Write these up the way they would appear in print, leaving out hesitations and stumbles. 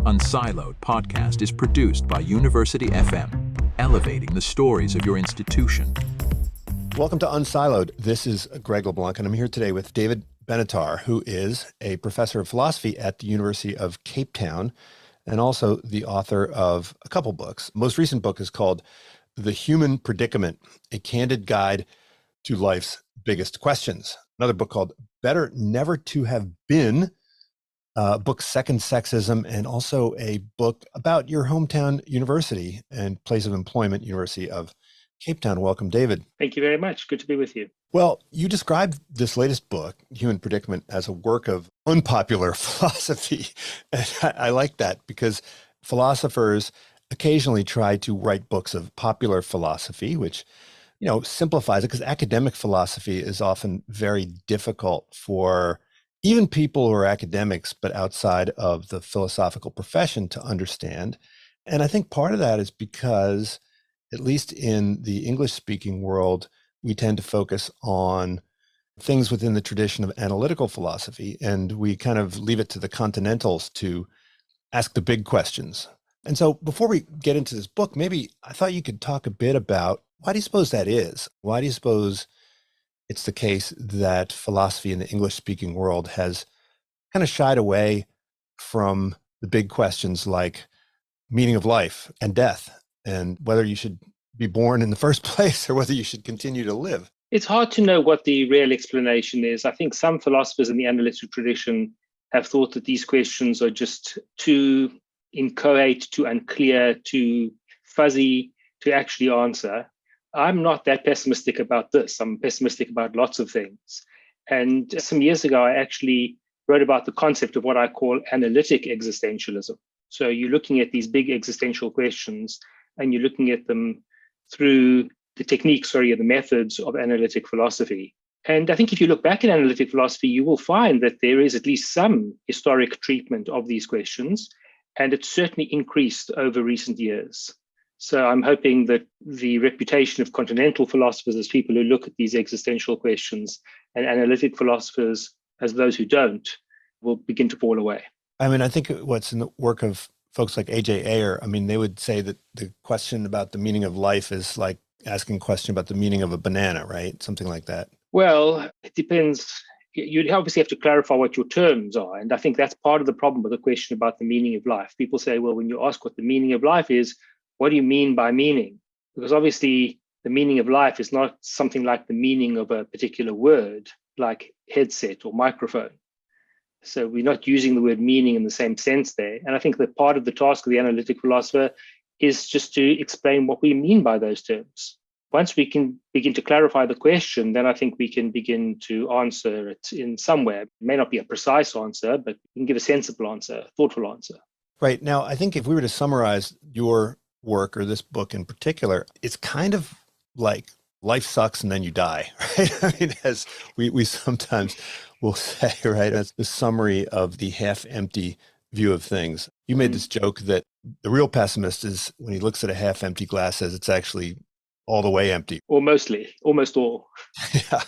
Unsiloed podcast is produced by University FM, elevating the stories of your institution. Welcome to Unsiloed. This is Greg LeBlanc, and I'm here today with David Benatar, who is a professor of philosophy at the University of Cape Town and also the author of a couple books. Most recent book is called The Human Predicament, a Candid Guide to Life's Biggest Questions. Another book called Better Never to Have Been, book Second Sexism, and also a book about your hometown university and place of employment, University of Cape Town. Welcome, David. Thank you very much. Good to be with you. Well, you described this latest book, Human Predicament, as a work of unpopular philosophy. And I like that because philosophers occasionally try to write books of popular philosophy, which, simplifies it, because academic philosophy is often very difficult for even people who are academics, but outside of the philosophical profession to understand. And I think part of that is because, at least in the English-speaking world, we tend to focus on things within the tradition of analytical philosophy, and we kind of leave it to the continentals to ask the big questions. And so before we get into this book, maybe I thought you could talk a bit about, why do you suppose that is? Why do you suppose it's the case that philosophy in the English-speaking world has kind of shied away from the big questions like meaning of life and death, and whether you should be born in the first place or whether you should continue to live? It's hard to know what the real explanation is. I think some philosophers in the analytic tradition have thought that these questions are just too inchoate, too unclear, too fuzzy to actually answer. I'm not that pessimistic about this. I'm pessimistic about lots of things. And some years ago, I actually wrote about the concept of what I call analytic existentialism. So you're looking at these big existential questions and you're looking at them through the techniques, or the methods of analytic philosophy. And I think if you look back at analytic philosophy, you will find that there is at least some historic treatment of these questions, and it's certainly increased over recent years. So I'm hoping that the reputation of continental philosophers as people who look at these existential questions and analytic philosophers as those who don't will begin to fall away. I think what's in the work of folks like A.J. Ayer, they would say that the question about the meaning of life is like asking a question about the meaning of a banana, right? Something like that. Well, it depends. You'd obviously have to clarify what your terms are. And I think that's part of the problem with the question about the meaning of life. People say, well, when you ask what the meaning of life is, what do you mean by meaning? Because obviously the meaning of life is not something like the meaning of a particular word, like headset or microphone. So we're not using the word meaning in the same sense there. And I think that part of the task of the analytic philosopher is just to explain what we mean by those terms. Once we can begin to clarify the question, then I think we can begin to answer it in some way. It may not be a precise answer, but we can give a sensible answer, a thoughtful answer. Right. Now, I think if we were to summarize your work, or this book in particular, it's kind of like life sucks and then you die, right? As we sometimes will say, right, as the summary of the half-empty view of things. You made this joke that the real pessimist is, when he looks at a half-empty glass, says it's actually all the way empty. Or mostly, almost all. Yeah.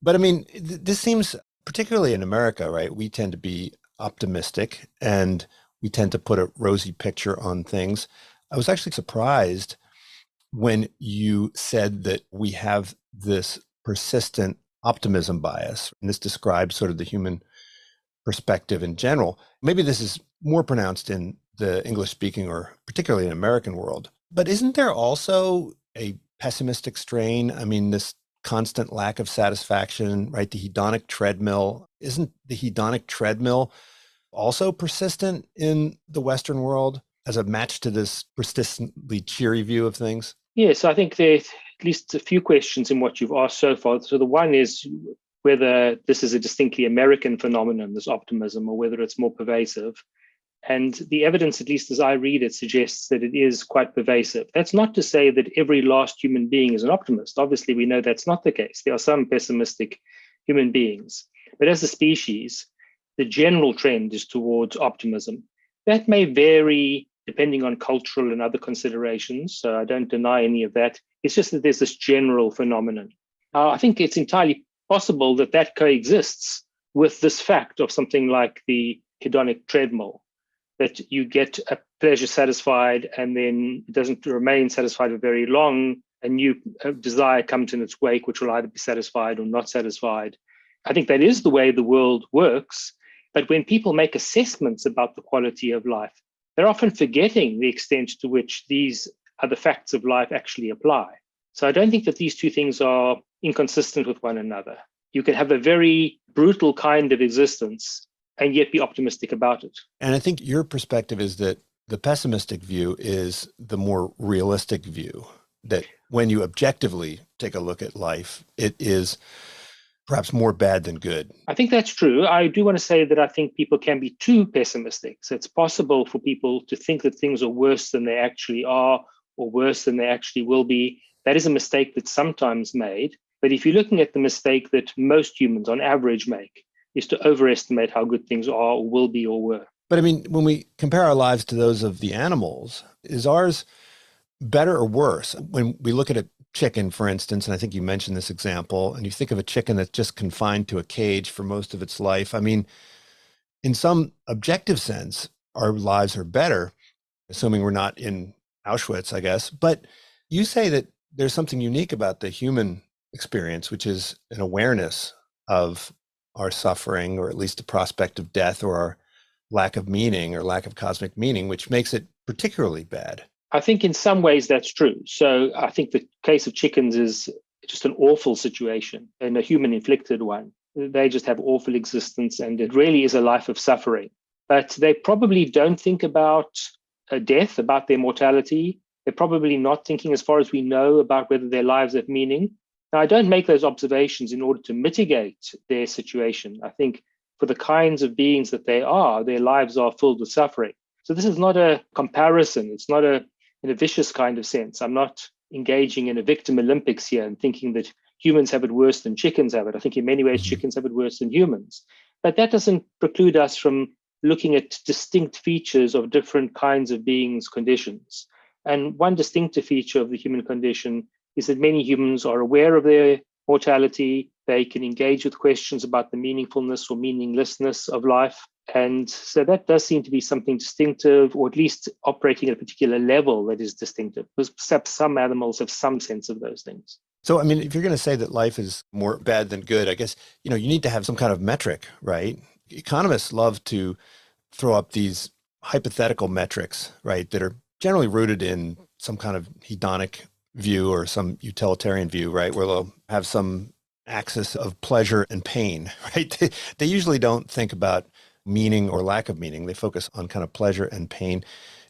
But this seems, particularly in America, right, we tend to be optimistic and we tend to put a rosy picture on things. I was actually surprised when you said that we have this persistent optimism bias, and this describes sort of the human perspective in general. Maybe this is more pronounced in the English-speaking or particularly in American world. But isn't there also a pessimistic strain? This constant lack of satisfaction, right? The hedonic treadmill. Isn't the hedonic treadmill also persistent in the Western world as a match to this persistently cheery view of things? Yes, I think there are at least a few questions in what you've asked so far. So the one is whether this is a distinctly American phenomenon, this optimism, or whether it's more pervasive. And the evidence, at least as I read it, suggests that it is quite pervasive. That's not to say that every last human being is an optimist. Obviously, we know that's not the case. There are some pessimistic human beings. But as a species, the general trend is towards optimism. That may vary depending on cultural and other considerations. So I don't deny any of that. It's just that there's this general phenomenon. I think it's entirely possible that that coexists with this fact of something like the hedonic treadmill. that you get a pleasure satisfied and then it doesn't remain satisfied for very long. A new desire comes in its wake, which will either be satisfied or not satisfied. I think that is the way the world works. But when people make assessments about the quality of life, they're often forgetting the extent to which these other facts of life actually apply. So I don't think that these two things are inconsistent with one another. You can have a very brutal kind of existence and yet be optimistic about it. And I think your perspective is that the pessimistic view is the more realistic view, that when you objectively take a look at life, it is perhaps more bad than good. I think that's true. I do want to say that I think people can be too pessimistic. So it's possible for people to think that things are worse than they actually are or worse than they actually will be. That is a mistake that's sometimes made. But if you're looking at the mistake that most humans on average make, is to overestimate how good things are or will be or were. But I mean, when we compare our lives to those of the animals, is ours better or worse? When we look at a chicken, for instance, and I think you mentioned this example, and you think of a chicken that's just confined to a cage for most of its life. I mean, in some objective sense, our lives are better, assuming we're not in Auschwitz, I guess. But you say that there's something unique about the human experience, which is an awareness of our suffering, or at least the prospect of death, or our lack of meaning or lack of cosmic meaning, which makes it particularly bad. I think in some ways that's true. So I think the case of chickens is just an awful situation and a human inflicted one. They just have awful existence and it really is a life of suffering. But they probably don't think about death, about their mortality. They're probably not thinking, as far as we know, about whether their lives have meaning. Now, I don't make those observations in order to mitigate their situation. I think for the kinds of beings that they are, their lives are filled with suffering. So this is not a comparison. It's not in a vicious kind of sense. I'm not engaging in a victim Olympics here and thinking that humans have it worse than chickens have it. I think in many ways, chickens have it worse than humans. But that doesn't preclude us from looking at distinct features of different kinds of beings' conditions. And one distinctive feature of the human condition is that many humans are aware of their mortality. They can engage with questions about the meaningfulness or meaninglessness of life. And so that does seem to be something distinctive, or at least operating at a particular level that is distinctive, because perhaps some animals have some sense of those things. So, I mean, if you're going to say that life is more bad than good, I guess, you need to have some kind of metric, right? Economists love to throw up these hypothetical metrics, right, that are generally rooted in some kind of hedonic view or some utilitarian view, right, where they'll have some axis of pleasure and pain, right? They usually don't think about meaning or lack of meaning. They focus on kind of pleasure and pain.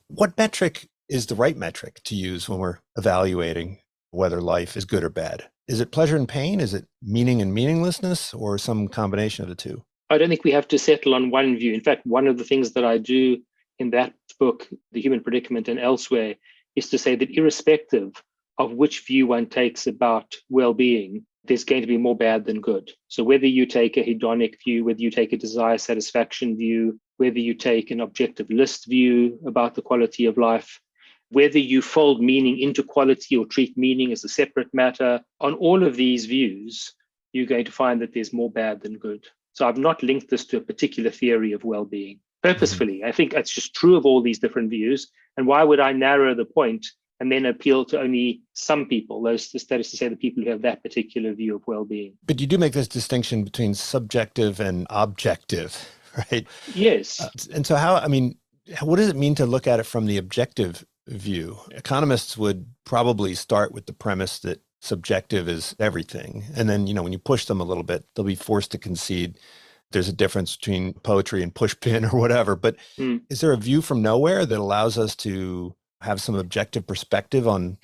What metric is the right metric to use when we're evaluating whether life is good or bad? Is it pleasure and pain? Is it meaning and meaninglessness, or some combination of the two? I don't think we have to settle on one view. In fact, one of the things that I do in that book, The Human Predicament, and elsewhere, is to say that irrespective of which view one takes about well-being, there's going to be more bad than good. So whether you take a hedonic view, whether you take a desire satisfaction view, whether you take an objective list view about the quality of life, whether you fold meaning into quality or treat meaning as a separate matter, on all of these views, you're going to find that there's more bad than good. So I've not linked this to a particular theory of well-being purposefully. I think that's just true of all these different views. And why would I narrow the point and then appeal to only some people, that is to say the people who have that particular view of well-being? But you do make this distinction between subjective and objective, right? Yes. And so what does it mean to look at it from the objective view? Economists would probably start with the premise that subjective is everything. And then, when you push them a little bit, they'll be forced to concede there's a difference between poetry and pushpin or whatever. But is there a view from nowhere that allows us to have some objective perspective on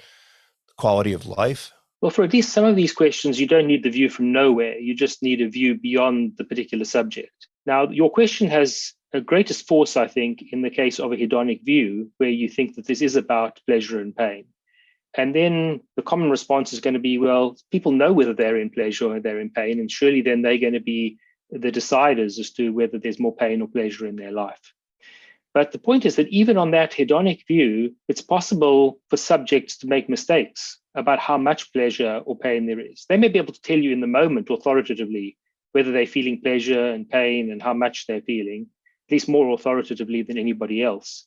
the quality of life? Well, for at least some of these questions, you don't need the view from nowhere. You just need a view beyond the particular subject. Now, your question has a greatest force, I think, in the case of a hedonic view, where you think that this is about pleasure and pain. And then the common response is going to be, well, people know whether they're in pleasure or they're in pain, and surely then they're going to be the deciders as to whether there's more pain or pleasure in their life. But the point is that even on that hedonic view, it's possible for subjects to make mistakes about how much pleasure or pain there is. They may be able to tell you in the moment authoritatively whether they're feeling pleasure and pain and how much they're feeling. least more authoritatively than anybody else.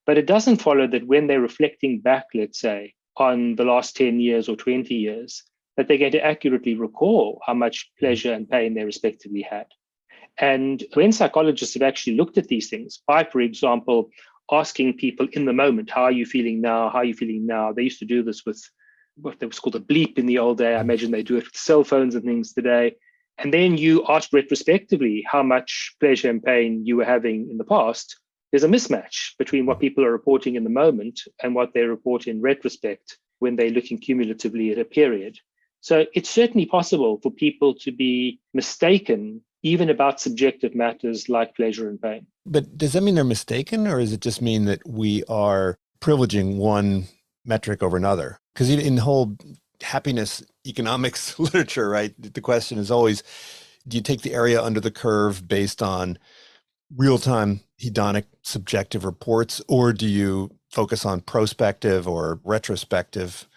But it doesn't follow that when they're reflecting back, let's say, on the last 10 years or 20 years, that they're going to accurately recall how much pleasure and pain they respectively had. And when psychologists have actually looked at these things, by, for example, asking people in the moment, how are you feeling now? How are you feeling now? They used to do this with what was called a bleep in the old day. I imagine they do it with cell phones and things today. And then you ask retrospectively how much pleasure and pain you were having in the past. There's a mismatch between what people are reporting in the moment and what they report in retrospect when they're looking cumulatively at a period. So it's certainly possible for people to be mistaken even about subjective matters like pleasure and pain. But does that mean they're mistaken, or does it just mean that we are privileging one metric over another? Because in the whole happiness economics literature, right, the question is always, do you take the area under the curve based on real-time hedonic subjective reports, or do you focus on prospective or retrospective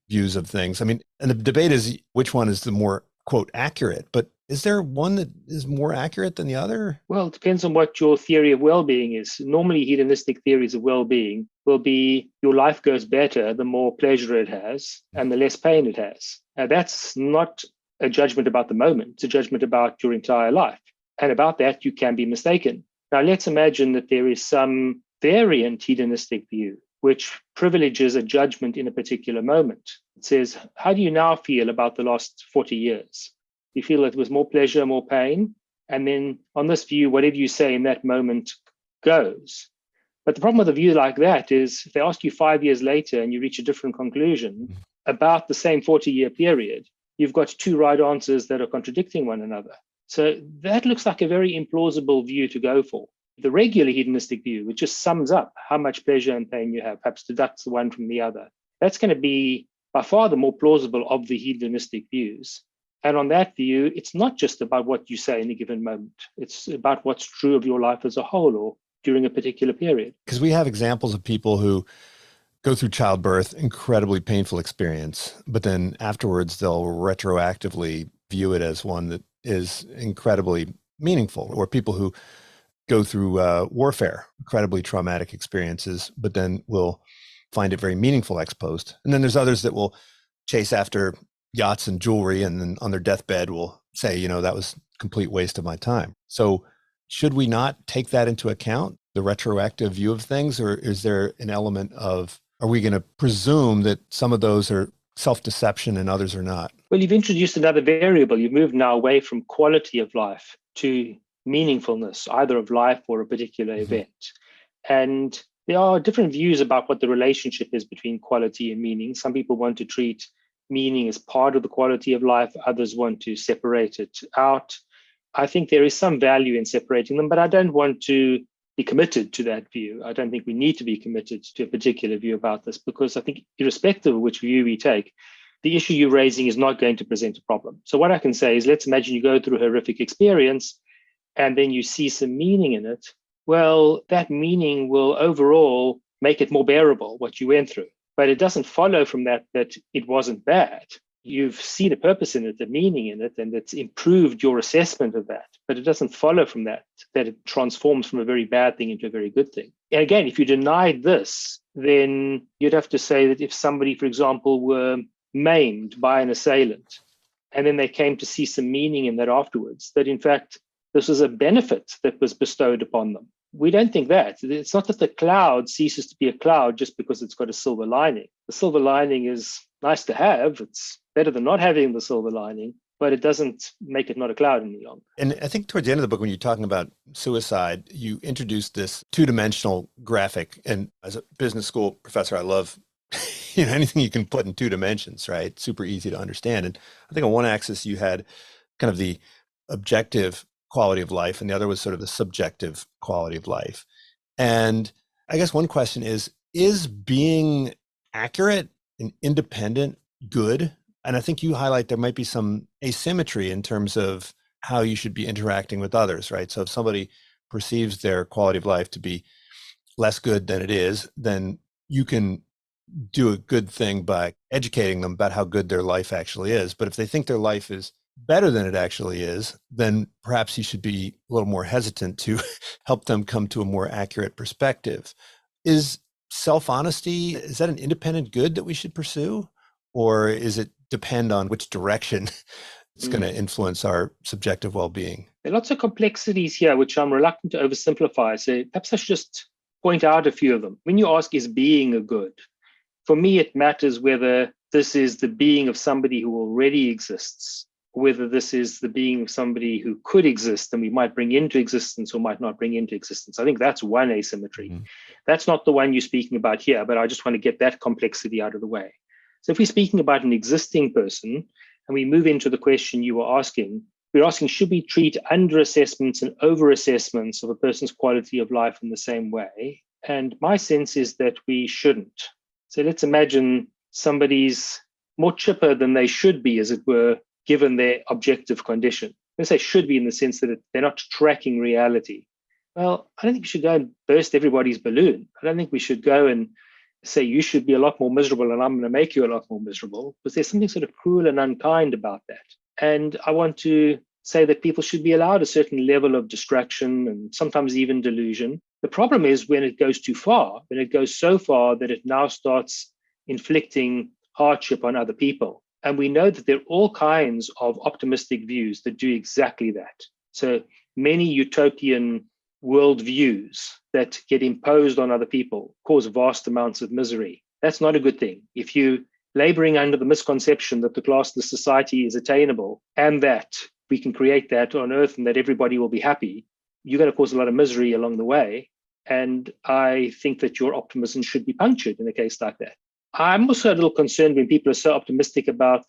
views of things? I mean, and the debate is which one is the more, quote, accurate, but is there one that is more accurate than the other? Well, it depends on what your theory of well-being is. Normally, hedonistic theories of well-being will be your life goes better the more pleasure it has and the less pain it has. Now, that's not a judgment about the moment. It's a judgment about your entire life. And about that, you can be mistaken. Now, let's imagine that there is some variant hedonistic view which privileges a judgment in a particular moment. It says, how do you now feel about the last 40 years? You feel it was more pleasure, more pain. And then on this view, whatever you say in that moment goes. But the problem with a view like that is if they ask you 5 years later and you reach a different conclusion about the same 40-year period, you've got two right answers that are contradicting one another. So that looks like a very implausible view to go for. The regular hedonistic view, which just sums up how much pleasure and pain you have, perhaps deducts the one from the other, that's going to be by far the more plausible of the hedonistic views. And on that view, it's not just about what you say in a given moment. It's about what's true of your life as a whole or during a particular period. Because we have examples of people who go through childbirth, incredibly painful experience, but then afterwards they'll retroactively view it as one that is incredibly meaningful, or people who go through warfare, incredibly traumatic experiences, but then will find it very meaningful ex post. And then there's others that will chase after yachts and jewelry, and then on their deathbed will say, you know, that was a complete waste of my time. So should we not take that into account, the retroactive view of things, or is there an element of, are we going to presume that some of those are self-deception and others are not? Well, you've introduced another variable. You've moved now away from quality of life to meaningfulness, either of life or a particular event. And there are different views about what the relationship is between quality and meaning. Some people want to treat meaning as part of the quality of life. Others want to separate it out. I think there is some value in separating them, but I don't want to be committed to that view. I don't think we need to be committed to a particular view about this, because I think irrespective of which view we take, the issue you're raising is not going to present a problem. So what I can say is, let's imagine you go through a horrific experience and then you see some meaning in it. Well, that meaning will overall make it more bearable, what you went through. But it doesn't follow from that it wasn't bad. You've seen a purpose in it, a meaning in it, and it's improved your assessment of that. But it doesn't follow from that it transforms from a very bad thing into a very good thing. And again, if you denied this, then you'd have to say that if somebody, for example, were maimed by an assailant, and then they came to see some meaning in that afterwards, that in fact, this was a benefit that was bestowed upon them. We don't think that. It's not that the cloud ceases to be a cloud just because it's got a silver lining. The silver lining is nice to have. It's better than not having the silver lining, but it doesn't make it not a cloud any longer. And I think towards the end of the book, when you're talking about suicide, you introduced this two-dimensional graphic. And as a business school professor, I love anything you can put in 2 dimensions, right? Super easy to understand. And I think on one axis, you had kind of the objective quality of life, and the other was sort of the subjective quality of life. And I guess one question is being accurate and independent good? And I think you highlight there might be some asymmetry in terms of how you should be interacting with others, right? So if somebody perceives their quality of life to be less good than it is, then you can do a good thing by educating them about how good their life actually is. But if they think their life is better than it actually is, then perhaps you should be a little more hesitant to help them come to a more accurate perspective. Is self-honesty, is that an independent good that we should pursue? Or is it depend on which direction it's going to influence our subjective well-being? There are lots of complexities here, which I'm reluctant to oversimplify. So perhaps I should just point out a few of them. When you ask, is being a good? For me, it matters whether this is the being of somebody who already exists, or whether this is the being of somebody who could exist and we might bring into existence or might not bring into existence. I think that's one asymmetry. That's not the one you're speaking about here, but I just want to get that complexity out of the way. So if we're speaking about an existing person and we move into the question you were asking, we're asking, should we treat under-assessments and over-assessments of a person's quality of life in the same way? And my sense is that we shouldn't. So let's imagine somebody's more chipper than they should be, as it were, given their objective condition. Let's say should be in the sense that they're not tracking reality. Well, I don't think we should go and burst everybody's balloon. I don't think we should go and say you should be a lot more miserable and I'm going to make you a lot more miserable, because there's something sort of cruel and unkind about that. And I want to say that people should be allowed a certain level of distraction and sometimes even delusion. The problem is when it goes too far, when it goes so far that it now starts inflicting hardship on other people. And we know that there are all kinds of optimistic views that do exactly that. So many utopian worldviews that get imposed on other people cause vast amounts of misery. That's not a good thing. If you laboring under the misconception that the classless society is attainable and that we can create that on earth and that everybody will be happy, you're going to cause a lot of misery along the way. And I think that your optimism should be punctured in a case like that. I'm also a little concerned when people are so optimistic about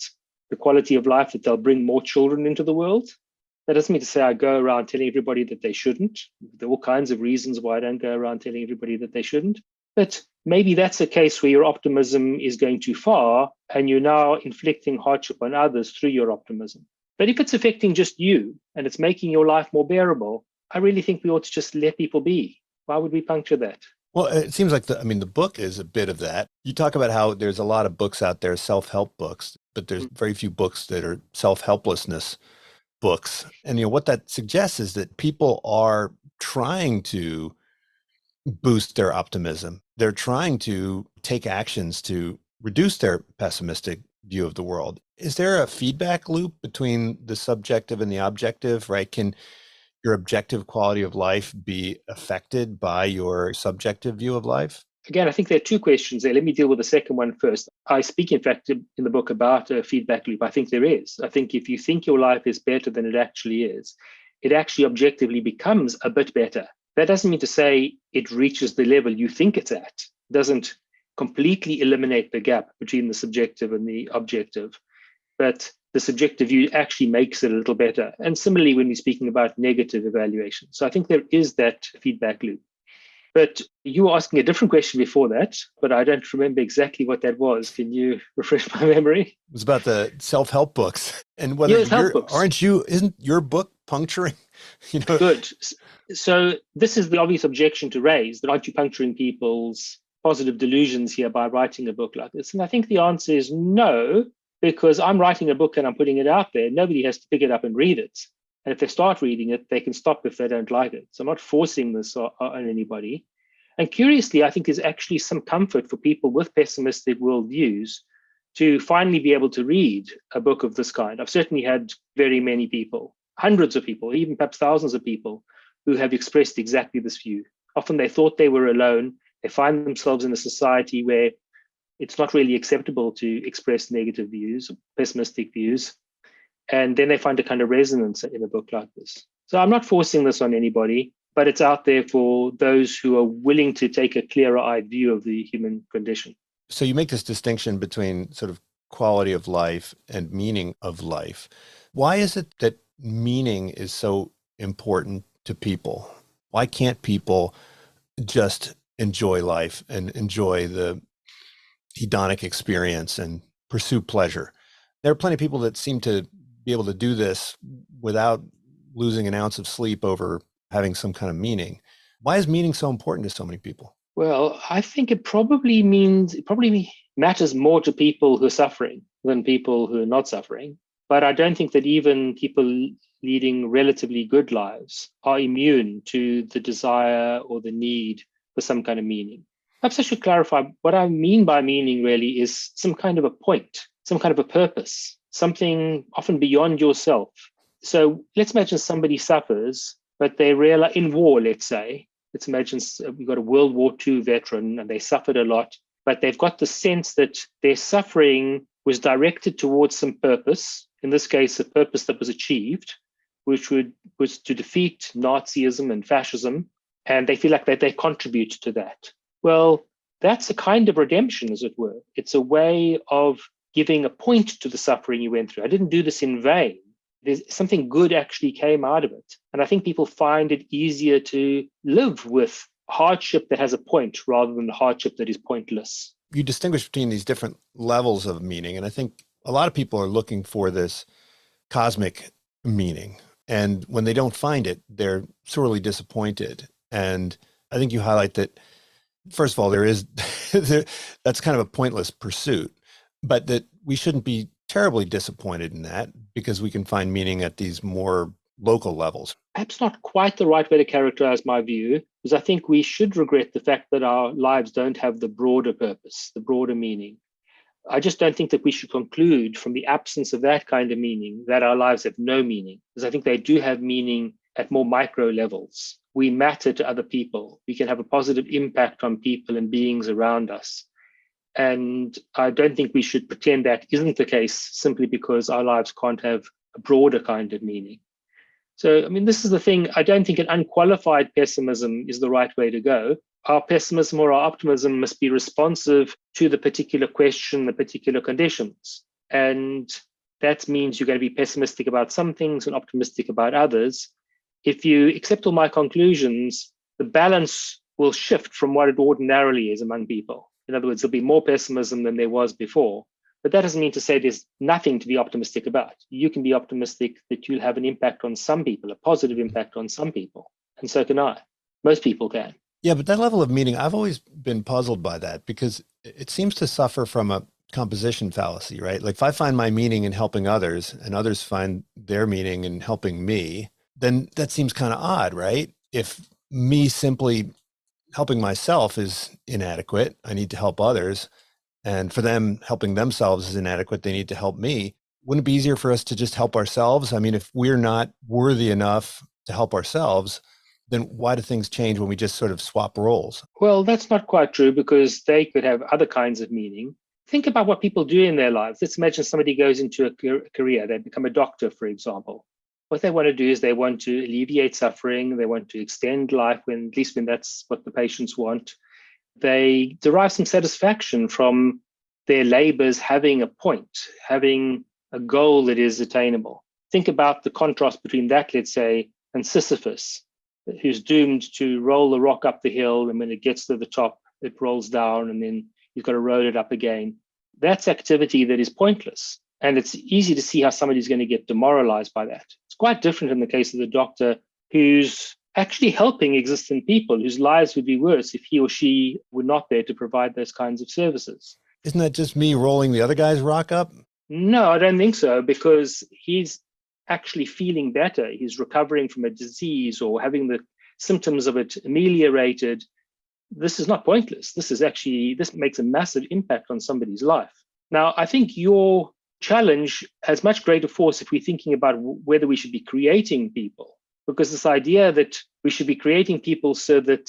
the quality of life that they'll bring more children into the world. That doesn't mean to say I go around telling everybody that they shouldn't. There are all kinds of reasons why I don't go around telling everybody that they shouldn't. But maybe that's a case where your optimism is going too far and you're now inflicting hardship on others through your optimism. But if it's affecting just you and it's making your life more bearable, I really think we ought to just let people be. Why would we puncture that? Well, it seems like the book is a bit of that. You talk about how there's a lot of books out there, self-help books, but there's very few books that are self-helplessness books. And what that suggests is that people are trying to boost their optimism. They're trying to take actions to reduce their pessimistic view of the world. Is there a feedback loop between the subjective and the objective, right? Can your objective quality of life be affected by your subjective view of life? Again, I think there are two questions there. Let me deal with the second one first. I speak, in fact, in the book about a feedback loop. I think there is. I think if you think your life is better than it actually is, it actually objectively becomes a bit better. That doesn't mean to say it reaches the level you think it's at. It doesn't completely eliminate the gap between the subjective and the objective. But the subjective view actually makes it a little better. And similarly, when we're speaking about negative evaluation. So I think there is that feedback loop. But you were asking a different question before that, but I don't remember exactly what that was. Can you refresh my memory? It was about the self-help books and whether isn't your book puncturing? Good. So this is the obvious objection to raise, that aren't you puncturing people's positive delusions here by writing a book like this? And I think the answer is no, because I'm writing a book and I'm putting it out there. Nobody has to pick it up and read it. And if they start reading it, they can stop if they don't like it. So I'm not forcing this on anybody. And curiously, I think there's actually some comfort for people with pessimistic worldviews to finally be able to read a book of this kind. I've certainly had very many people, hundreds of people, even perhaps thousands of people who have expressed exactly this view. Often they thought they were alone. They find themselves in a society where it's not really acceptable to express negative views, pessimistic views. And then they find a kind of resonance in a book like this. So I'm not forcing this on anybody, but it's out there for those who are willing to take a clearer-eyed view of the human condition. So you make this distinction between sort of quality of life and meaning of life. Why is it that meaning is so important to people? Why can't people just enjoy life and enjoy the hedonic experience and pursue pleasure? There are plenty of people that seem to be able to do this without losing an ounce of sleep over having some kind of meaning. Why is meaning so important to so many people? Well, I think it probably matters more to people who are suffering than people who are not suffering. But I don't think that even people leading relatively good lives are immune to the desire or the need for some kind of meaning. Perhaps I should clarify what I mean by meaning really is some kind of a point, some kind of a purpose, something often beyond yourself. So let's imagine somebody suffers, but they realize in war, let's imagine we've got a World War II veteran and they suffered a lot, but they've got the sense that their suffering was directed towards some purpose, in this case, a purpose that was achieved, which was to defeat Nazism and fascism, and they feel like that they contribute to that. Well, that's a kind of redemption, as it were. It's a way of giving a point to the suffering you went through. I didn't do this in vain. There's something good actually came out of it. And I think people find it easier to live with hardship that has a point rather than the hardship that is pointless. You distinguish between these different levels of meaning. And I think a lot of people are looking for this cosmic meaning. And when they don't find it, they're sorely disappointed. And I think you highlight that, first of all, that's kind of a pointless pursuit, but that we shouldn't be terribly disappointed in that because we can find meaning at these more local levels. Perhaps not quite the right way to characterize my view, because I think we should regret the fact that our lives don't have the broader purpose, the broader meaning. I just don't think that we should conclude from the absence of that kind of meaning that our lives have no meaning, because I think they do have meaning at more micro levels. We matter to other people. We can have a positive impact on people and beings around us. And I don't think we should pretend that isn't the case simply because our lives can't have a broader kind of meaning. So, I mean, this is the thing. I don't think an unqualified pessimism is the right way to go. Our pessimism or our optimism must be responsive to the particular question, the particular conditions. And that means you're going to be pessimistic about some things and optimistic about others. If you accept all my conclusions, the balance will shift from what it ordinarily is among people. In other words, there'll be more pessimism than there was before. But that doesn't mean to say there's nothing to be optimistic about. You can be optimistic that you'll have an impact on some people, a positive impact on some people. And so can I. Most people can. Yeah, but that level of meaning, I've always been puzzled by that because it seems to suffer from a composition fallacy, right? Like if I find my meaning in helping others and others find their meaning in helping me, then that seems kind of odd, right? If me simply helping myself is inadequate, I need to help others. And for them, helping themselves is inadequate, they need to help me. Wouldn't it be easier for us to just help ourselves? I mean, if we're not worthy enough to help ourselves, then why do things change when we just sort of swap roles? Well, that's not quite true because they could have other kinds of meaning. Think about what people do in their lives. Let's imagine somebody goes into a career, they become a doctor, for example. What they want to do is they want to alleviate suffering. They want to extend life, at least when that's what the patients want. They derive some satisfaction from their labors having a point, having a goal that is attainable. Think about the contrast between that, let's say, and Sisyphus, who's doomed to roll the rock up the hill, and when it gets to the top, it rolls down, and then you've got to roll it up again. That's activity that is pointless. And it's easy to see how somebody's going to get demoralized by that. It's quite different in the case of the doctor who's actually helping existing people whose lives would be worse if he or she were not there to provide those kinds of services. Isn't that just me rolling the other guy's rock up? No, I don't think so, because he's actually feeling better. He's recovering from a disease or having the symptoms of it ameliorated. This is not pointless. This makes a massive impact on somebody's life. Now, I think your challenge has much greater force if we're thinking about whether we should be creating people, because this idea that we should be creating people so that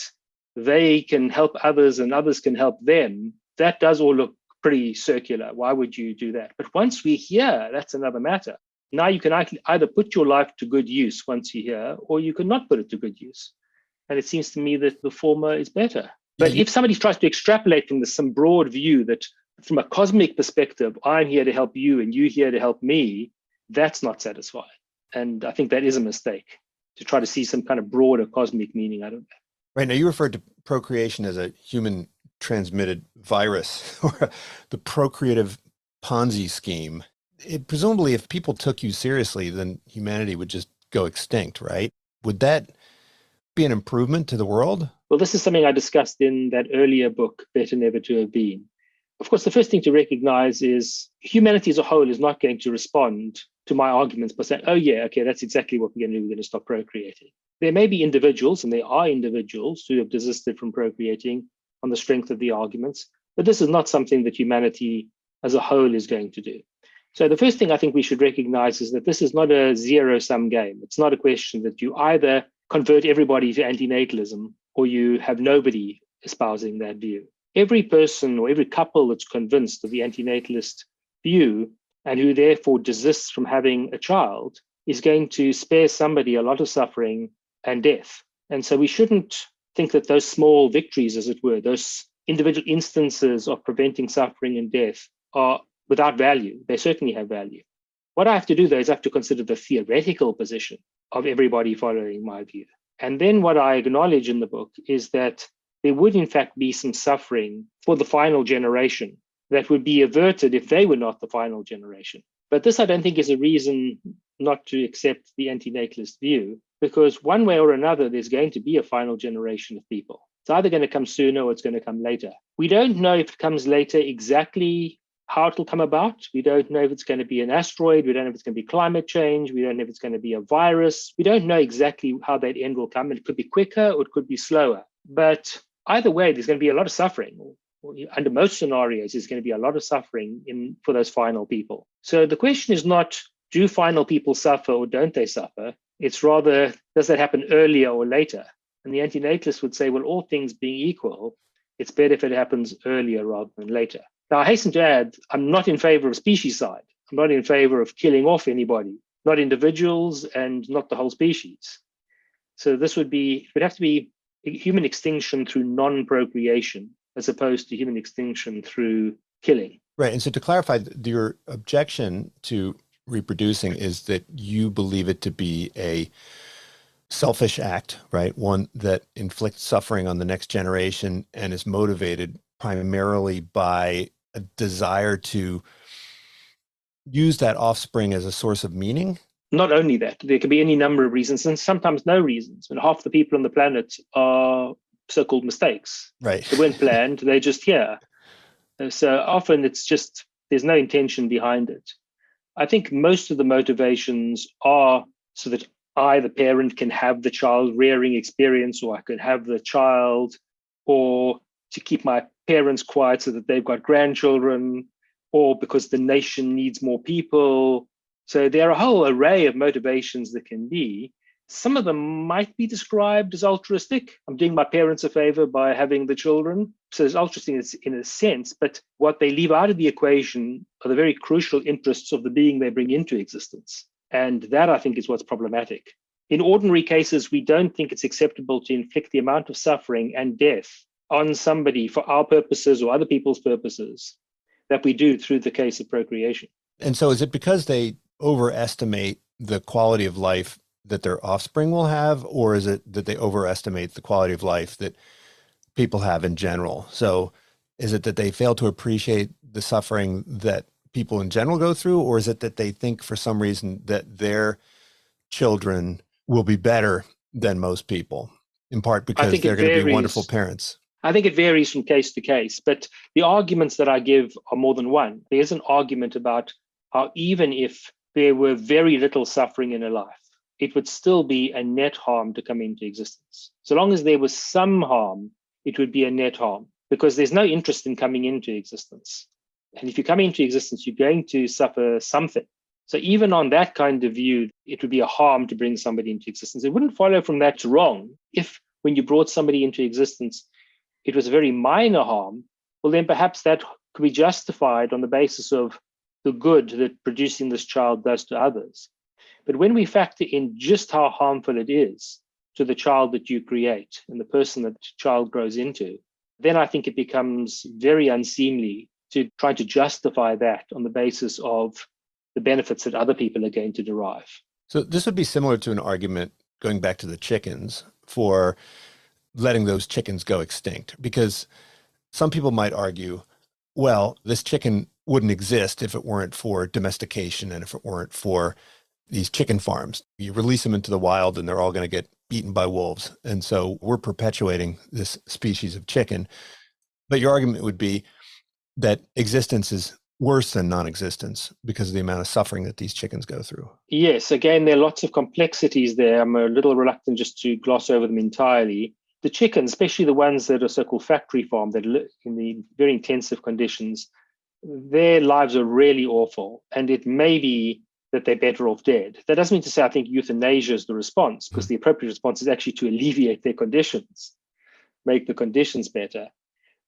they can help others and others can help them, that does all look pretty circular. Why would you do that? But once we're here, that's another matter. Now you can either put your life to good use once you're here, or you can not put it to good use. And it seems to me that the former is better. But if somebody tries to extrapolate from this some broad view that from a cosmic perspective, I'm here to help you and you here to help me, that's not satisfying. And I think that is a mistake to try to see some kind of broader cosmic meaning out of that. Right. Now, you referred to procreation as a human transmitted virus or the procreative Ponzi scheme. Presumably, if people took you seriously, then humanity would just go extinct, right? Would that be an improvement to the world? Well, this is something I discussed in that earlier book, Better Never to Have Been. Of course, the first thing to recognize is humanity as a whole is not going to respond to my arguments by saying, oh, yeah, okay, that's exactly what we're going to do. We're going to stop procreating. There may be individuals, and there are individuals who have desisted from procreating on the strength of the arguments, but this is not something that humanity as a whole is going to do. So the first thing I think we should recognize is that this is not a zero-sum game. It's not a question that you either convert everybody to antinatalism or you have nobody espousing that view. Every person or every couple that's convinced of the antinatalist view and who therefore desists from having a child is going to spare somebody a lot of suffering and death. And so we shouldn't think that those small victories, as it were, those individual instances of preventing suffering and death are without value. They certainly have value. What I have to do, though, is I have to consider the theoretical position of everybody following my view. And then what I acknowledge in the book is that there would, in fact, be some suffering for the final generation that would be averted if they were not the final generation. But this, I don't think, is a reason not to accept the antinatalist view, because one way or another, there's going to be a final generation of people. It's either going to come sooner or it's going to come later. We don't know if it comes later exactly how it'll come about. We don't know if it's going to be an asteroid. We don't know if it's going to be climate change. We don't know if it's going to be a virus. We don't know exactly how that end will come. And it could be quicker or it could be slower. But either way, there's going to be a lot of suffering. Under most scenarios, there's going to be a lot of suffering for those final people. So the question is not, do final people suffer or don't they suffer? It's rather, does that happen earlier or later? And the antinatalist would say, well, all things being equal, it's better if it happens earlier rather than later. Now, I hasten to add, I'm not in favor of speciescide. I'm not in favor of killing off anybody, not individuals and not the whole species. So this would have to be human extinction through non-procreation as opposed to human extinction through killing. Right. And so to clarify, your objection to reproducing is that you believe it to be a selfish act, right? One that inflicts suffering on the next generation and is motivated primarily by a desire to use that offspring as a source of meaning? Not only that, there could be any number of reasons, and sometimes no reasons. And half the people on the planet are so-called mistakes. Right. They weren't planned, they're just here. So often it's just, there's no intention behind it. I think most of the motivations are so that I, the parent, can have the child rearing experience, or I could have the child, or to keep my parents quiet so that they've got grandchildren, or because the nation needs more people. So there are a whole array of motivations that can be. Some of them might be described as altruistic. I'm doing my parents a favor by having the children. So it's altruistic in a sense, but what they leave out of the equation are the very crucial interests of the being they bring into existence. And that, I think, is what's problematic. In ordinary cases, we don't think it's acceptable to inflict the amount of suffering and death on somebody for our purposes or other people's purposes that we do through the case of procreation. And so is it because they overestimate the quality of life that their offspring will have, or is it that they overestimate the quality of life that people have in general? So is it that they fail to appreciate the suffering that people in general go through, or is it that they think for some reason that their children will be better than most people, in part because they're going to be wonderful parents? I think it varies from case to case, but the arguments that I give are more than one. There's an argument about how even if there were very little suffering in a life, it would still be a net harm to come into existence. So long as there was some harm, it would be a net harm, because there's no interest in coming into existence. And if you come into existence, you're going to suffer something. So even on that kind of view, it would be a harm to bring somebody into existence. It wouldn't follow from that wrong. If when you brought somebody into existence, it was a very minor harm, well, then perhaps that could be justified on the basis of the good that producing this child does to others. But when we factor in just how harmful it is to the child that you create and the person that the child grows into, then I think it becomes very unseemly to try to justify that on the basis of the benefits that other people are going to derive. So this would be similar to an argument going back to the chickens for letting those chickens go extinct, because some people might argue, well, this chicken wouldn't exist if it weren't for domestication and if it weren't for these chicken farms. You release them into the wild and they're all going to get eaten by wolves. And so we're perpetuating this species of chicken. But your argument would be, that existence is worse than non-existence because of the amount of suffering that these chickens go through. Yes, again, there are lots of complexities there. I'm a little reluctant just to gloss over them entirely. The chickens, especially the ones that are so-called factory farmed, that live in the very intensive conditions, their lives are really awful. And it may be that they're better off dead. That doesn't mean to say I think euthanasia is the response, because the appropriate response is actually to alleviate their conditions, make the conditions better.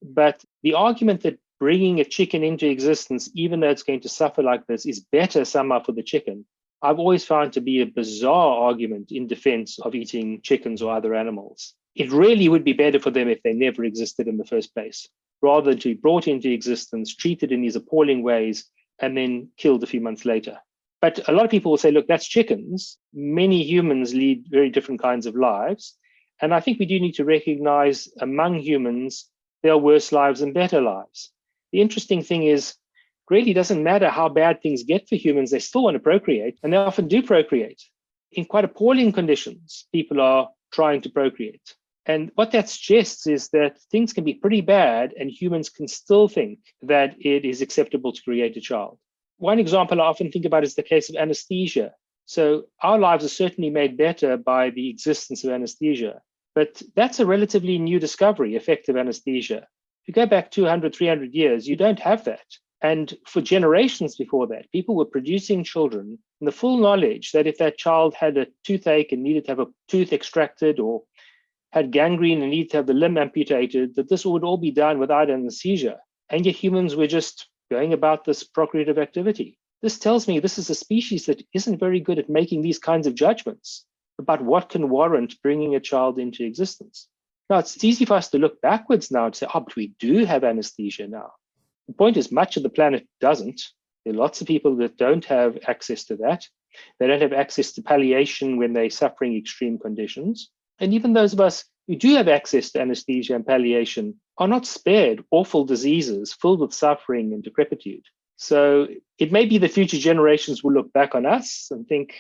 But the argument that bringing a chicken into existence, even though it's going to suffer like this, is better somehow for the chicken, I've always found to be a bizarre argument in defense of eating chickens or other animals. It really would be better for them if they never existed in the first place, rather than to be brought into existence, treated in these appalling ways, and then killed a few months later. But a lot of people will say, look, that's chickens. Many humans lead very different kinds of lives. And I think we do need to recognize among humans, there are worse lives and better lives. The interesting thing is, it really doesn't matter how bad things get for humans, they still want to procreate, and they often do procreate. In quite appalling conditions, people are trying to procreate. And what that suggests is that things can be pretty bad, and humans can still think that it is acceptable to create a child. One example I often think about is the case of anesthesia. So our lives are certainly made better by the existence of anesthesia, but that's a relatively new discovery, effective anesthesia. If you go back 200, 300 years, you don't have that. And for generations before that, people were producing children in the full knowledge that if that child had a toothache and needed to have a tooth extracted, or had gangrene and needed to have the limb amputated, that this would all be done without anesthesia. And yet humans were just going about this procreative activity. This tells me this is a species that isn't very good at making these kinds of judgments about what can warrant bringing a child into existence. Now, it's easy for us to look backwards now and say, oh, but we do have anesthesia now. The point is, much of the planet doesn't. There are lots of people that don't have access to that. They don't have access to palliation when they're suffering extreme conditions. And even those of us who do have access to anesthesia and palliation are not spared awful diseases filled with suffering and decrepitude. So it may be that future generations will look back on us and think,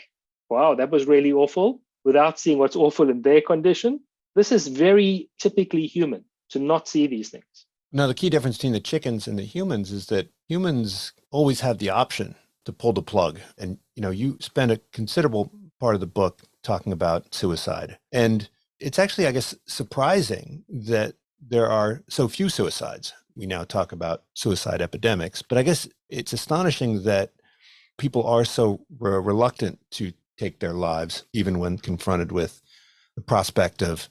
wow, that was really awful, without seeing what's awful in their condition. This is very typically human, to not see these things. Now, the key difference between the chickens and the humans is that humans always have the option to pull the plug. And, you spend a considerable part of the book talking about suicide. And it's actually, I guess, surprising that there are so few suicides. We now talk about suicide epidemics, but I guess it's astonishing that people are so reluctant to take their lives, even when confronted with the prospect of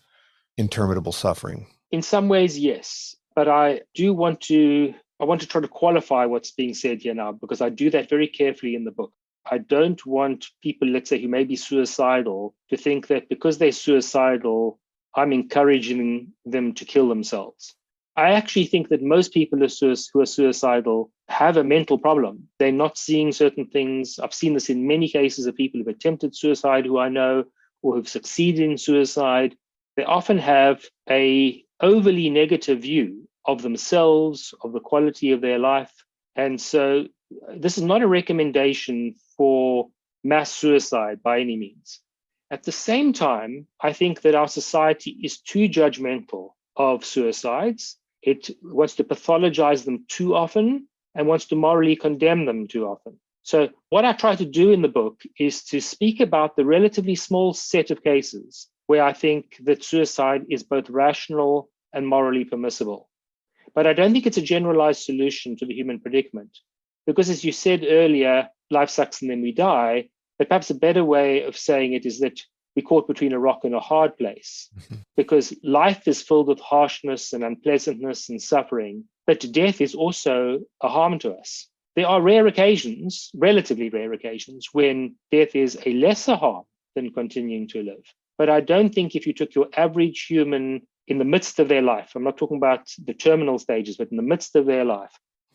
interminable suffering. In some ways, yes. But I want to try to qualify what's being said here now, because I do that very carefully in the book. I don't want people, let's say, who may be suicidal to think that because they're suicidal, I'm encouraging them to kill themselves. I actually think that most people who are suicidal have a mental problem. They're not seeing certain things. I've seen this in many cases of people who've attempted suicide who I know, or who've succeeded in suicide. They often have a overly negative view of themselves, of the quality of their life. And so this is not a recommendation for mass suicide by any means. At the same time, I think that our society is too judgmental of suicides. It wants to pathologize them too often and wants to morally condemn them too often. So what I try to do in the book is to speak about the relatively small set of cases where I think that suicide is both rational and morally permissible. But I don't think it's a generalized solution to the human predicament. Because as you said earlier, life sucks and then we die. But perhaps a better way of saying it is that we're caught between a rock and a hard place. Because life is filled with harshness and unpleasantness and suffering. But death is also a harm to us. There are rare occasions, relatively rare occasions, when death is a lesser harm than continuing to live. But I don't think if you took your average human in the midst of their life, I'm not talking about the terminal stages, but in the midst of their life,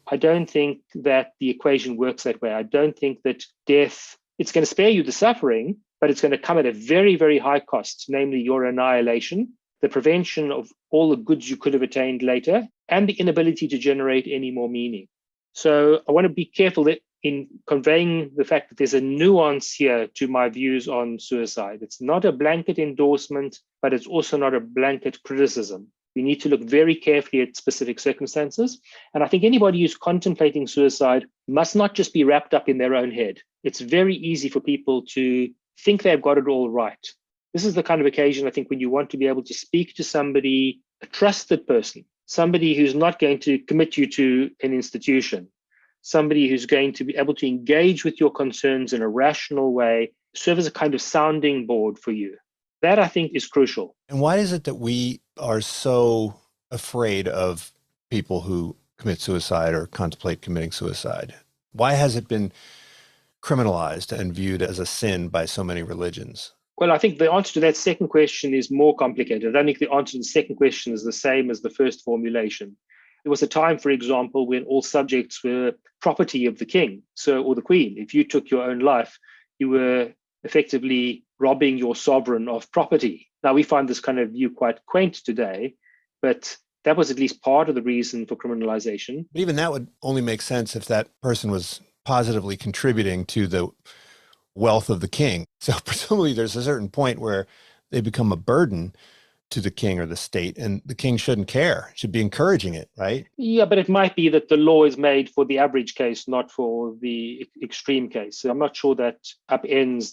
I don't think that the equation works that way. I don't think that death, it's going to spare you the suffering, but it's going to come at a very, very high cost, namely your annihilation, the prevention of all the goods you could have attained later, and the inability to generate any more meaning. So I want to be careful that in conveying the fact that there's a nuance here to my views on suicide. It's not a blanket endorsement, but it's also not a blanket criticism. We need to look very carefully at specific circumstances. And I think anybody who's contemplating suicide must not just be wrapped up in their own head. It's very easy for people to think they've got it all right. This is the kind of occasion, I think, when you want to be able to speak to somebody, a trusted person, somebody who's not going to commit you to an institution, somebody who's going to be able to engage with your concerns in a rational way, serve as a kind of sounding board for you. That, I think, is crucial. And why is it that we are so afraid of people who commit suicide or contemplate committing suicide? Why has it been criminalized and viewed as a sin by so many religions? Well, I think the answer to that second question is more complicated. I don't think the answer to the second question is the same as the first formulation. There was a time, for example, when all subjects were property of the king, or the queen. If you took your own life, you were effectively robbing your sovereign of property. Now, we find this kind of view quite quaint today, but that was at least part of the reason for criminalization. But even that would only make sense if that person was positively contributing to the wealth of the king. So presumably there's a certain point where they become a burden to the king or the state, and the king shouldn't care, should be encouraging it, right? Yeah, but it might be that the law is made for the average case, not for the extreme case. So I'm not sure that upends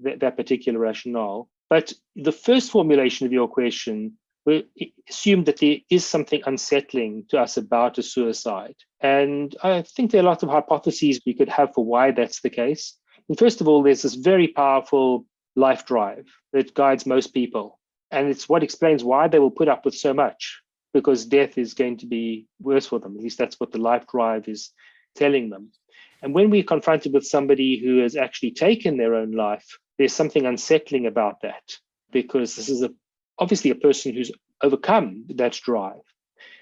that particular rationale. But the first formulation of your question, we assume that there is something unsettling to us about a suicide. And I think there are lots of hypotheses we could have for why that's the case. And first of all, there's this very powerful life drive that guides most people. And it's what explains why they will put up with so much, because death is going to be worse for them. At least that's what the life drive is telling them. And when we're confronted with somebody who has actually taken their own life, there's something unsettling about that, because this is obviously a person who's overcome that drive.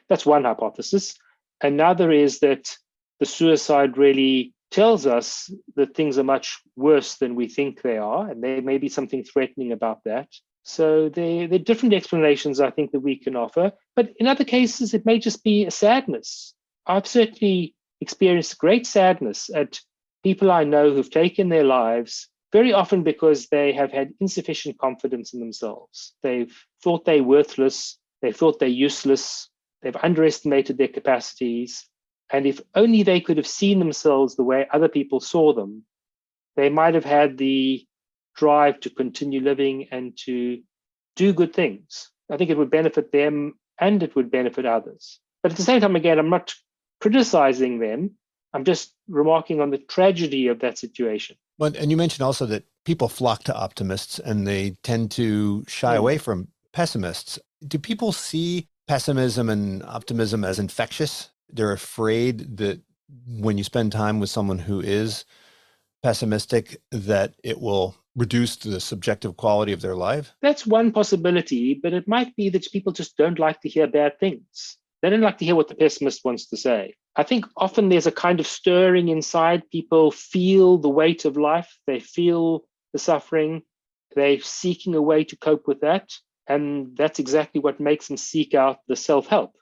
That's one hypothesis. Another is that the suicide really tells us that things are much worse than we think they are, and there may be something threatening about that. So there are different explanations, I think, that we can offer. But in other cases, it may just be a sadness. I've certainly experienced great sadness at people I know who've taken their lives, very often because they have had insufficient confidence in themselves. They've thought they're worthless. They thought they're useless. They've underestimated their capacities. And if only they could have seen themselves the way other people saw them, they might have had the drive to continue living and to do good things. I think it would benefit them and it would benefit others. But at the same time, again, I'm not criticizing them. I'm just remarking on the tragedy of that situation. Well, and you mentioned also that people flock to optimists and they tend to shy away from pessimists. Do people see pessimism and optimism as infectious? They're afraid that when you spend time with someone who is pessimistic, that it will reduce the subjective quality of their life? That's one possibility, but it might be that people just don't like to hear bad things. They don't like to hear what the pessimist wants to say. I think often there's a kind of stirring inside. People feel the weight of life. They feel the suffering. They're seeking a way to cope with that. And that's exactly what makes them seek out the self-help.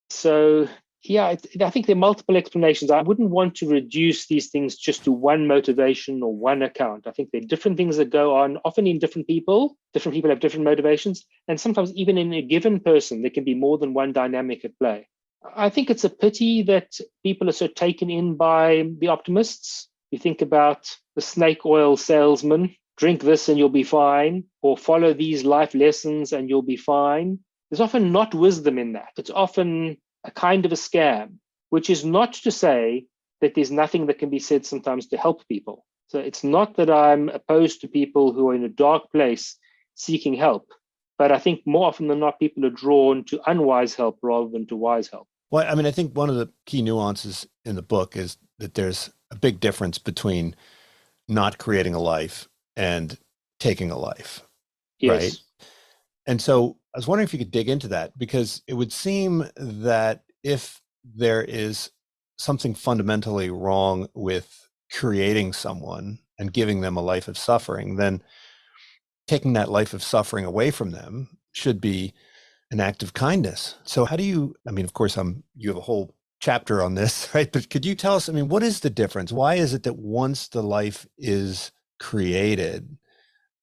So yeah, I think there are multiple explanations. I wouldn't want to reduce these things just to one motivation or one account. I think there are different things that go on, often in different people. Different people have different motivations. And sometimes even in a given person, there can be more than one dynamic at play. I think it's a pity that people are so taken in by the optimists. You think about the snake oil salesman, drink this and you'll be fine, or follow these life lessons and you'll be fine. There's often not wisdom in that. It's often a kind of a scam, which is not to say that there's nothing that can be said sometimes to help people. So it's not that I'm opposed to people who are in a dark place seeking help, but I think more often than not, people are drawn to unwise help rather than to wise help. Well, I mean, I think one of the key nuances in the book is that there's a big difference between not creating a life and taking a life, Yes. right? And so I was wondering if you could dig into that, because it would seem that if there is something fundamentally wrong with creating someone and giving them a life of suffering, then taking that life of suffering away from them should be an act of kindness. So how do you, I mean, of course, you have a whole chapter on this, right? But could you tell us, I mean, what is the difference? Why is it that once the life is created,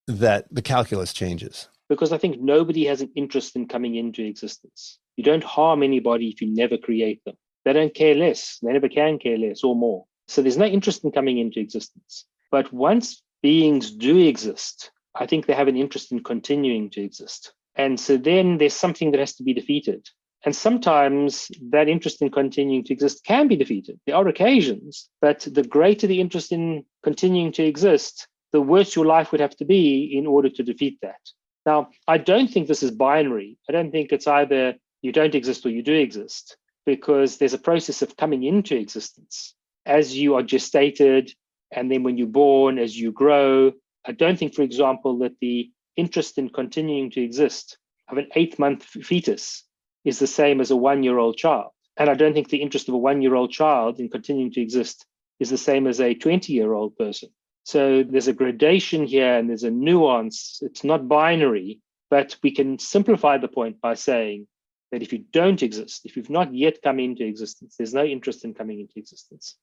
that the calculus changes? Because I think nobody has an interest in coming into existence. You don't harm anybody if you never create them. They don't care less. They never can care less or more. So there's no interest in coming into existence. But once beings do exist, I think they have an interest in continuing to exist. And so then there's something that has to be defeated. And sometimes that interest in continuing to exist can be defeated. There are occasions, but the greater the interest in continuing to exist, the worse your life would have to be in order to defeat that. Now, I don't think this is binary. I don't think it's either you don't exist or you do exist, because there's a process of coming into existence. As you are gestated, and then when you're born, as you grow, I don't think, for example, that the interest in continuing to exist of an 8-month fetus is the same as a 1-year-old child. And I don't think the interest of a 1-year-old child in continuing to exist is the same as a 20-year-old person. So there's a gradation here and there's a nuance. It's not binary, but we can simplify the point by saying that if you don't exist, if you've not yet come into existence, there's no interest in coming into existence.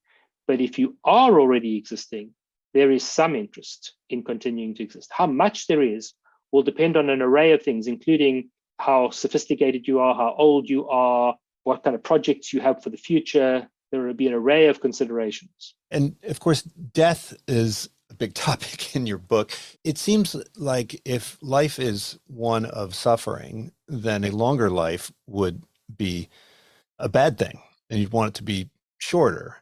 But if you are already existing, there is some interest in continuing to exist. How much there is will depend on an array of things, including how sophisticated you are, how old you are, what kind of projects you have for the future. There will be an array of considerations. And of course, death is a big topic in your book. It seems like if life is one of suffering, then a longer life would be a bad thing, and you'd want it to be shorter.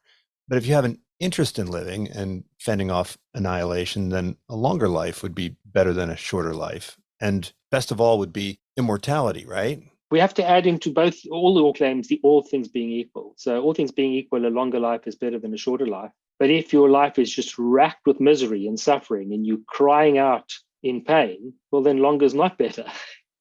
But if you have an interest in living and fending off annihilation, then a longer life would be better than a shorter life. And best of all would be immortality, right? We have to add into both all your claims, the all things being equal. So all things being equal, a longer life is better than a shorter life. But if your life is just racked with misery and suffering and you're crying out in pain, well, then longer is not better.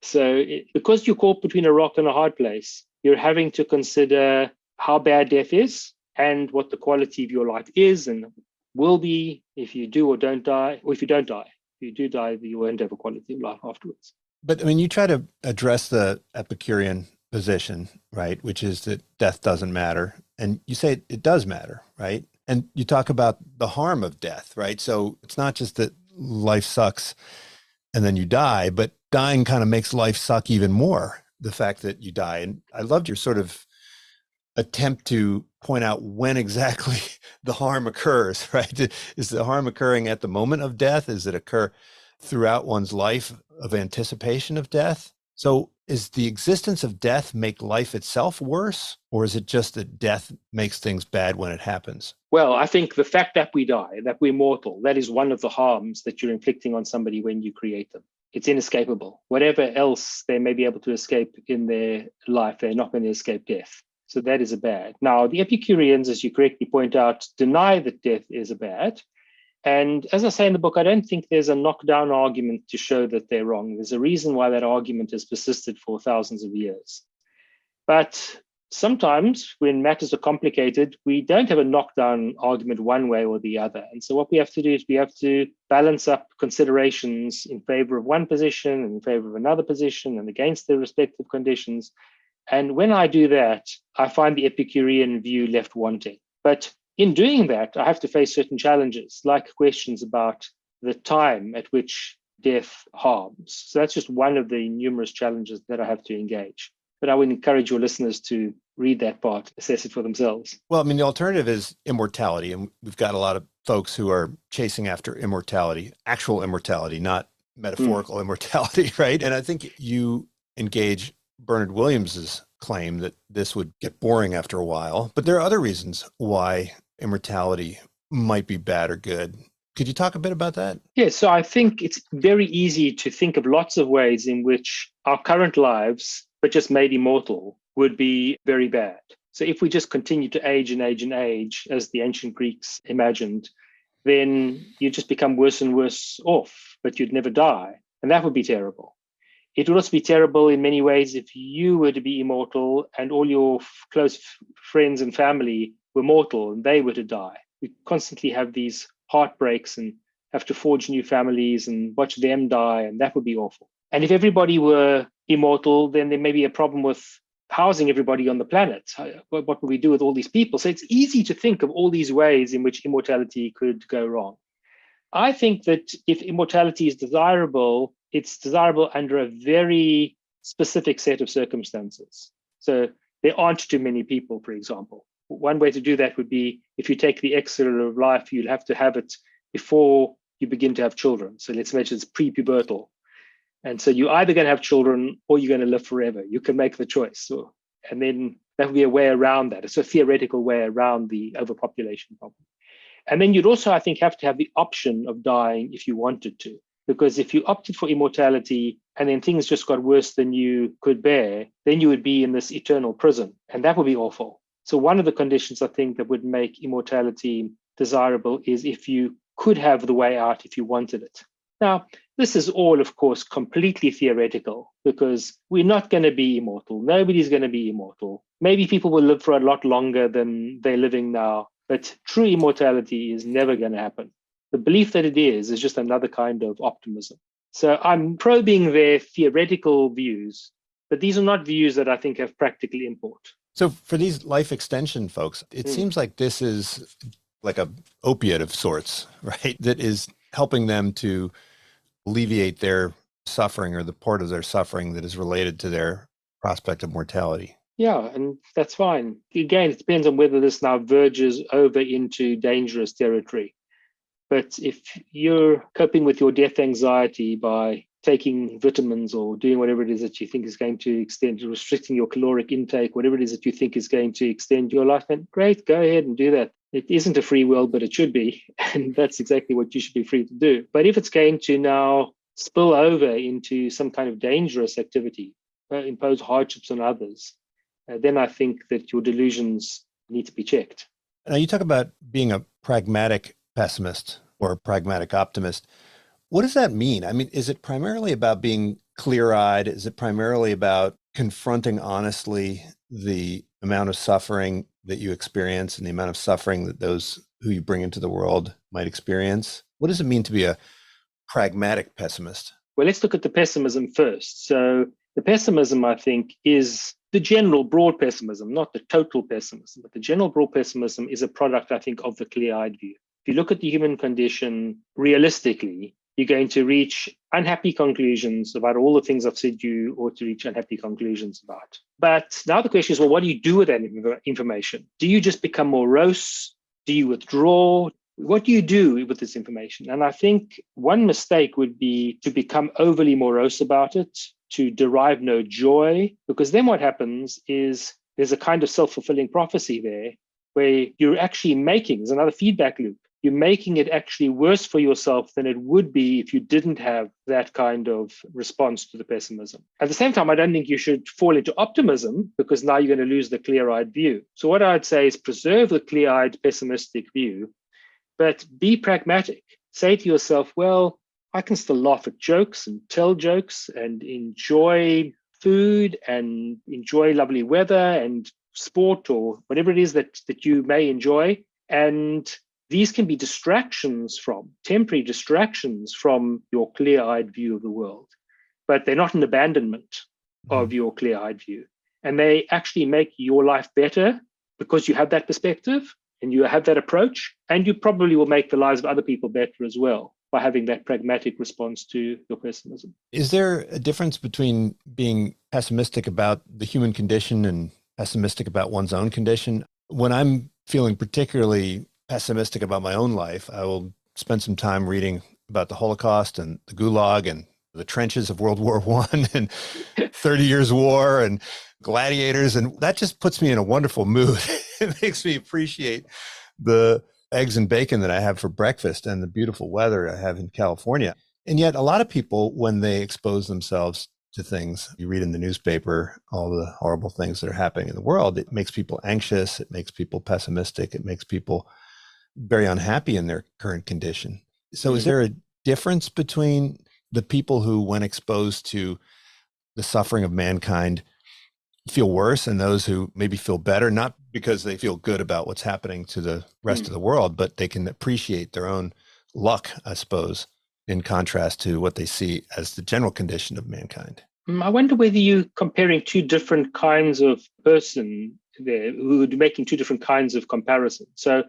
So because you're caught between a rock and a hard place, you're having to consider how bad death is and what the quality of your life is and will be if you do or don't die, or if you don't die. If you do die, you won't have a quality of life afterwards. But I mean, you try to address the Epicurean position, right? Which is that death doesn't matter. And you say it does matter, right? And you talk about the harm of death, right? So it's not just that life sucks and then you die, but dying kind of makes life suck even more, the fact that you die. And I loved your sort of attempt to point out when exactly the harm occurs, right? Is the harm occurring at the moment of death? Does it occur throughout one's life of anticipation of death? So is the existence of death make life itself worse, or is it just that death makes things bad when it happens? Well, I think the fact that we die, that we're mortal, that is one of the harms that you're inflicting on somebody when you create them. It's inescapable. Whatever else they may be able to escape in their life, they're not going to escape death. So that is a bad. Now, the Epicureans, as you correctly point out, deny that death is a bad. And as I say in the book, I don't think there's a knockdown argument to show that they're wrong. There's a reason why that argument has persisted for thousands of years. But sometimes when matters are complicated, we don't have a knockdown argument one way or the other. And so what we have to do is we have to balance up considerations in favor of one position and in favor of another position and against their respective conditions. And when I do that, I find the Epicurean view left wanting. But in doing that, I have to face certain challenges, like questions about the time at which death harms. So that's just one of the numerous challenges that I have to engage. But I would encourage your listeners to read that part, assess it for themselves. Well, I mean, the alternative is immortality. And we've got a lot of folks who are chasing after immortality, actual immortality, not metaphorical immortality, right? And I think you engage Bernard Williams's claim that this would get boring after a while. But there are other reasons why immortality might be bad or good. Could you talk a bit about that? Yes, so I think it's very easy to think of lots of ways in which our current lives, but just made immortal, would be very bad. So if we just continue to age and age and age, as the ancient Greeks imagined, then you just become worse and worse off, but you'd never die. And that would be terrible. It would also be terrible in many ways if you were to be immortal and all your close friends and family were mortal and they were to die. We constantly have these heartbreaks and have to forge new families and watch them die, and that would be awful. And if everybody were immortal, then there may be a problem with housing everybody on the planet. What would we do with all these people? So it's easy to think of all these ways in which immortality could go wrong. I think that if immortality is desirable, it's desirable under a very specific set of circumstances. So there aren't too many people, for example. One way to do that would be if you take the extra of life, you'll have to have it before you begin to have children. So let's imagine it's pre-pubertal. And so you're either going to have children or you're going to live forever. You can make the choice. And then that would be a way around that. It's a theoretical way around the overpopulation problem. And then you'd also, I think, have to have the option of dying if you wanted to. Because if you opted for immortality and then things just got worse than you could bear, then you would be in this eternal prison. And that would be awful. So one of the conditions I think that would make immortality desirable is if you could have the way out if you wanted it. Now, this is all, of course, completely theoretical because we're not going to be immortal. Nobody's going to be immortal. Maybe people will live for a lot longer than they're living now, but true immortality is never going to happen. The belief that it is just another kind of optimism. So I'm probing their theoretical views, but these are not views that I think have practical import. So for these life extension folks, it seems like this is like a opiate of sorts, right? That is helping them to alleviate their suffering or the part of their suffering that is related to their prospect of mortality. Yeah, and that's fine. Again, it depends on whether this now verges over into dangerous territory. But if you're coping with your death anxiety by taking vitamins or doing whatever it is that you think is going to extend, restricting your caloric intake, whatever it is that you think is going to extend your life, then great, go ahead and do that. It isn't a free will, but it should be. And that's exactly what you should be free to do. But if it's going to now spill over into some kind of dangerous activity, impose hardships on others, then I think that your delusions need to be checked. Now, you talk about being a pragmatic pessimist or a pragmatic optimist. What does that mean? I mean, is it primarily about being clear-eyed? Is it primarily about confronting honestly the amount of suffering that you experience and the amount of suffering that those who you bring into the world might experience? What does it mean to be a pragmatic pessimist? Well, let's look at the pessimism first. So the pessimism, I think, is the general broad pessimism, not the total pessimism, but the general broad pessimism is a product, I think, of the clear-eyed view. If you look at the human condition realistically, you're going to reach unhappy conclusions about all the things I've said you ought to reach unhappy conclusions about. But now the question is, well, what do you do with that information? Do you just become morose? Do you withdraw? What do you do with this information? And I think one mistake would be to become overly morose about it, to derive no joy, because then what happens is there's a kind of self-fulfilling prophecy there where you're actually making, there's another feedback loop. You're making it actually worse for yourself than it would be if you didn't have that kind of response to the pessimism. At the same time, I don't think you should fall into optimism because now you're going to lose the clear-eyed view. So what I'd say is preserve the clear-eyed pessimistic view, but be pragmatic. Say to yourself, well, I can still laugh at jokes and tell jokes and enjoy food and enjoy lovely weather and sport or whatever it is that you may enjoy. And these can be temporary distractions from your clear-eyed view of the world, but they're not an abandonment of your clear-eyed view. And they actually make your life better because you have that perspective and you have that approach, and you probably will make the lives of other people better as well by having that pragmatic response to your pessimism. Is there a difference between being pessimistic about the human condition and pessimistic about one's own condition? When I'm feeling particularly pessimistic about my own life, I will spend some time reading about the Holocaust and the Gulag and the trenches of World War I and 30 Years War and gladiators. And that just puts me in a wonderful mood. It makes me appreciate the eggs and bacon that I have for breakfast and the beautiful weather I have in California. And yet a lot of people, when they expose themselves to things, you read in the newspaper, all the horrible things that are happening in the world, it makes people anxious. It makes people pessimistic. It makes people very unhappy in their current condition. So is there a difference between the people who, when exposed to the suffering of mankind, feel worse and those who maybe feel better, not because they feel good about what's happening to the rest of the world, but they can appreciate their own luck, I suppose, in contrast to what they see as the general condition of mankind? I wonder whether you're comparing two different kinds of person there, who are making two different kinds of comparison. So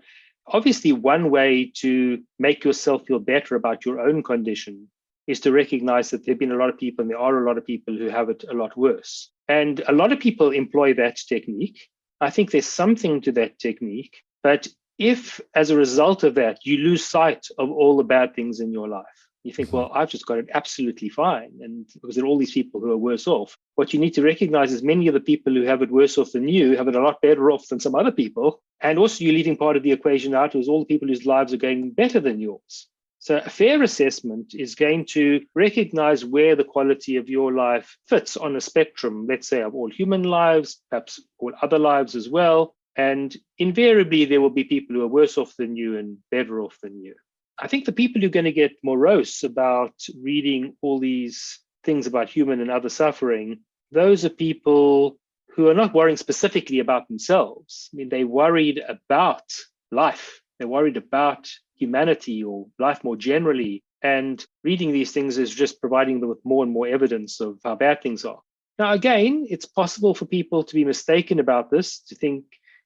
obviously, one way to make yourself feel better about your own condition is to recognize that there have been a lot of people, and there are a lot of people who have it a lot worse. And a lot of people employ that technique. I think there's something to that technique. But if, as a result of that, you lose sight of all the bad things in your life, you think, well, I've just got it absolutely fine. And because there are all these people who are worse off. What you need to recognize is many of the people who have it worse off than you have it a lot better off than some other people. And also you're leaving part of the equation out is all the people whose lives are going better than yours. So a fair assessment is going to recognize where the quality of your life fits on a spectrum, let's say, of all human lives, perhaps all other lives as well. And invariably, there will be people who are worse off than you and better off than you. I think the people who are going to get morose about reading all these things about human and other suffering, those are people who are not worrying specifically about themselves. I mean, they're worried about life. They're worried about humanity or life more generally. And reading these things is just providing them with more and more evidence of how bad things are. Now, again, it's possible for people to be mistaken about this, to think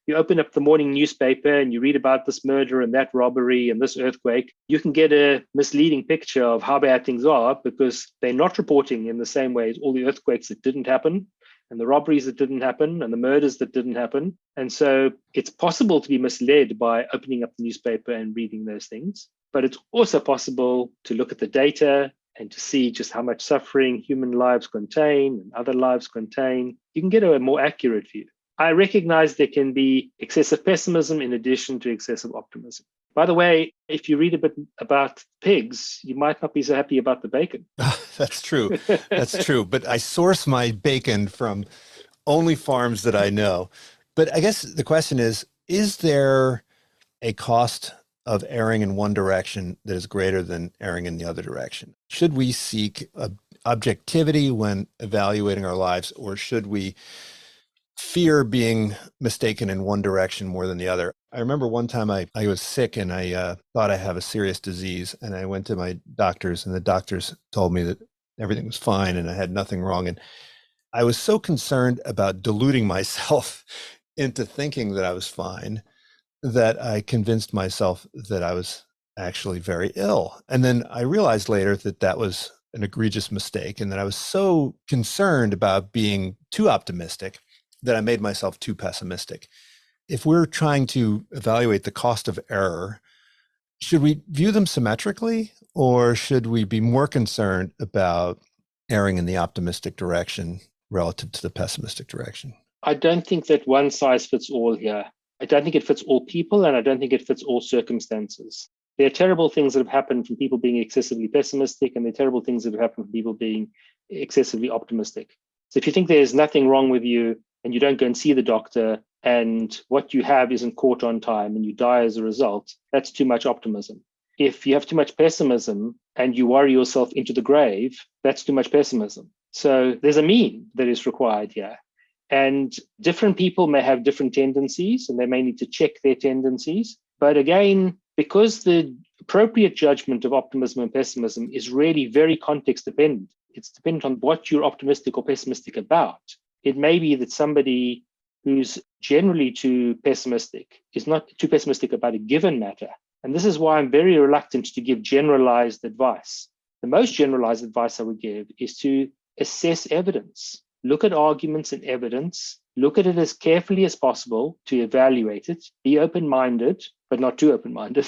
you open up the morning newspaper and you read about this murder and that robbery and this earthquake, you can get a misleading picture of how bad things are because they're not reporting in the same way as all the earthquakes that didn't happen and the robberies that didn't happen and the murders that didn't happen. And so it's possible to be misled by opening up the newspaper and reading those things. But it's also possible to look at the data and to see just how much suffering human lives contain and other lives contain. You can get a more accurate view. I recognize there can be excessive pessimism in addition to excessive optimism. By the way, if you read a bit about pigs, you might not be so happy about the bacon. That's true. That's true. But I source my bacon from only farms that I know. But I guess the question is there a cost of erring in one direction that is greater than erring in the other direction? Should we seek objectivity when evaluating our lives, or should we fear being mistaken in one direction more than the other? I remember one time I was sick and I thought I have a serious disease, and I went to my doctors and the doctors told me that everything was fine and I had nothing wrong. And I was so concerned about deluding myself into thinking that I was fine that I convinced myself that I was actually very ill. And then I realized later that that was an egregious mistake and that I was so concerned about being too optimistic that I made myself too pessimistic. If we're trying to evaluate the cost of error, should we view them symmetrically, or should we be more concerned about erring in the optimistic direction relative to the pessimistic direction? I don't think that one size fits all here. I don't think it fits all people, and I don't think it fits all circumstances. There are terrible things that have happened from people being excessively pessimistic, and there are terrible things that have happened from people being excessively optimistic. So if you think there's nothing wrong with you and you don't go and see the doctor and what you have isn't caught on time and you die as a result, that's too much optimism. If you have too much pessimism and you worry yourself into the grave, that's too much pessimism. So there's a mean that is required here. And different people may have different tendencies and they may need to check their tendencies. But again, because the appropriate judgment of optimism and pessimism is really very context dependent, it's dependent on what you're optimistic or pessimistic about. It may be that somebody who's generally too pessimistic is not too pessimistic about a given matter. And this is why I'm very reluctant to give generalized advice. The most generalized advice I would give is to assess evidence. Look at arguments and evidence, look at it as carefully as possible to evaluate it, be open-minded, but not too open-minded.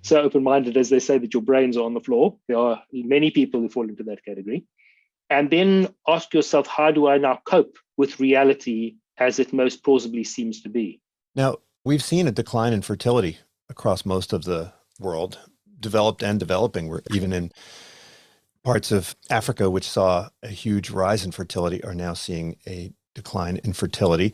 So open-minded as they say that your brains are on the floor. There are many people who fall into that category. And then ask yourself, how do I now cope with reality as it most plausibly seems to be? Now, we've seen a decline in fertility across most of the world, developed and developing. We're even in parts of Africa, which saw a huge rise in fertility, are now seeing a decline in fertility.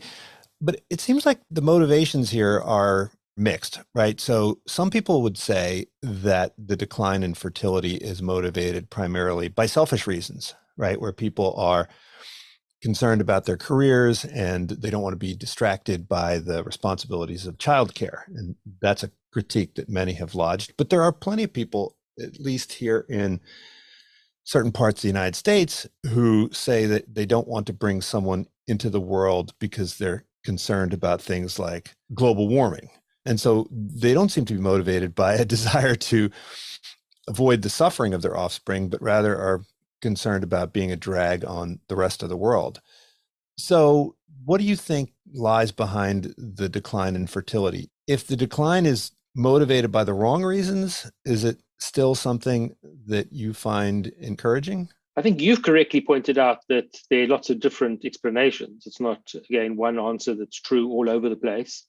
But it seems like the motivations here are mixed, right? So some people would say that the decline in fertility is motivated primarily by selfish reasons, right? Where people are concerned about their careers and they don't want to be distracted by the responsibilities of childcare. And that's a critique that many have lodged. But there are plenty of people, at least here in certain parts of the United States, who say that they don't want to bring someone into the world because they're concerned about things like global warming. And so they don't seem to be motivated by a desire to avoid the suffering of their offspring, but rather are concerned about being a drag on the rest of the world. So, what do you think lies behind the decline in fertility? If the decline is motivated by the wrong reasons, is it still something that you find encouraging? I think you've correctly pointed out that there are lots of different explanations. It's not, again, one answer that's true all over the place.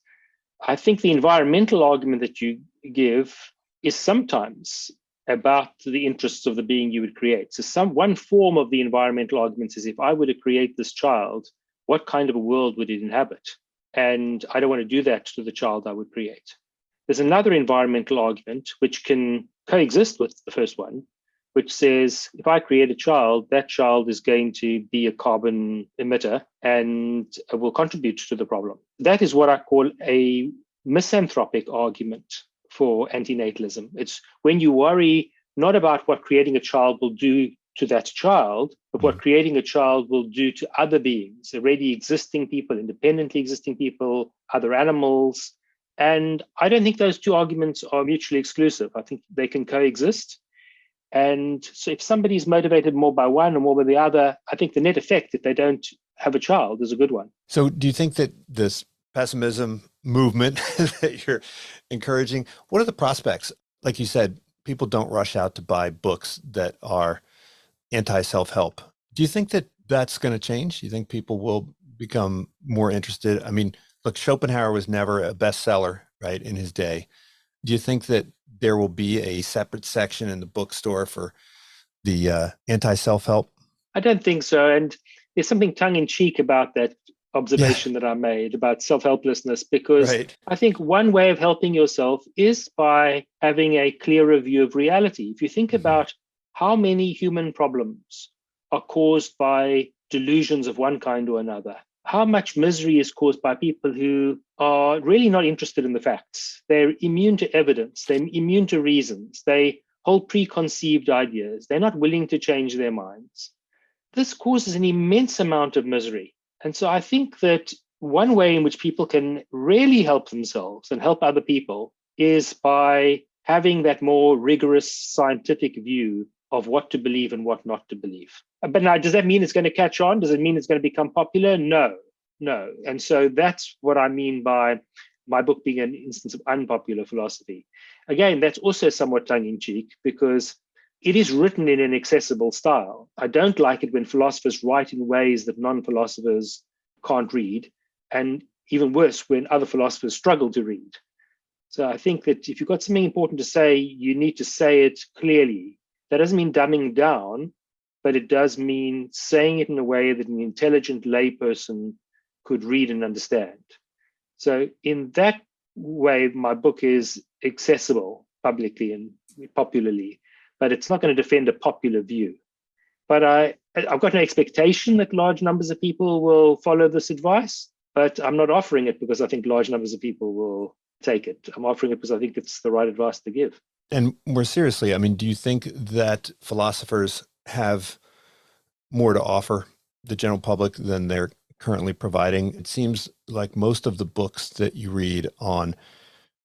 I think the environmental argument that you give is sometimes about the interests of the being you would create. So one form of the environmental argument is, if I were to create this child, what kind of a world would it inhabit? And I don't want to do that to the child I would create. There's another environmental argument which can coexist with the first one, which says, if I create a child, that child is going to be a carbon emitter and will contribute to the problem. That is what I call a misanthropic argument for antinatalism. It's when you worry not about what creating a child will do to that child, but what creating a child will do to other beings, already existing people, independently existing people, other animals. And I don't think those two arguments are mutually exclusive. I think they can coexist. And so if somebody's motivated more by one or more by the other, I think the net effect, if they don't have a child, is a good one. So do you think that this pessimism movement that you're encouraging, what are the prospects? Like you said, people don't rush out to buy books that are anti-self-help. Do you think that that's going to change? Do you think people will become more interested? I mean, look, Schopenhauer was never a bestseller, right, in his day. Do you think that there will be a separate section in the bookstore for the anti-self-help? I don't think so. And there's something tongue-in-cheek about that observation that I made about self-helplessness, because I think one way of helping yourself is by having a clearer view of reality. If you think about how many human problems are caused by delusions of one kind or another, how much misery is caused by people who are really not interested in the facts. They're immune to evidence. They're immune to reasons. They hold preconceived ideas. They're not willing to change their minds. This causes an immense amount of misery. And so I think that one way in which people can really help themselves and help other people is by having that more rigorous scientific view of what to believe and what not to believe. But now, does that mean it's going to catch on? Does it mean it's going to become popular? No. And so that's what I mean by my book being an instance of unpopular philosophy. Again, that's also somewhat tongue-in-cheek because it is written in an accessible style. I don't like it when philosophers write in ways that non-philosophers can't read, and even worse, when other philosophers struggle to read. So I think that if you've got something important to say, you need to say it clearly. That doesn't mean dumbing down, but it does mean saying it in a way that an intelligent layperson could read and understand. So in that way, my book is accessible publicly and popularly, but it's not going to defend a popular view. But I've got an expectation that large numbers of people will follow this advice, but I'm not offering it because I think large numbers of people will take it. I'm offering it because I think it's the right advice to give. And more seriously, I mean, do you think that philosophers have more to offer the general public than they're currently providing? It seems like most of the books that you read on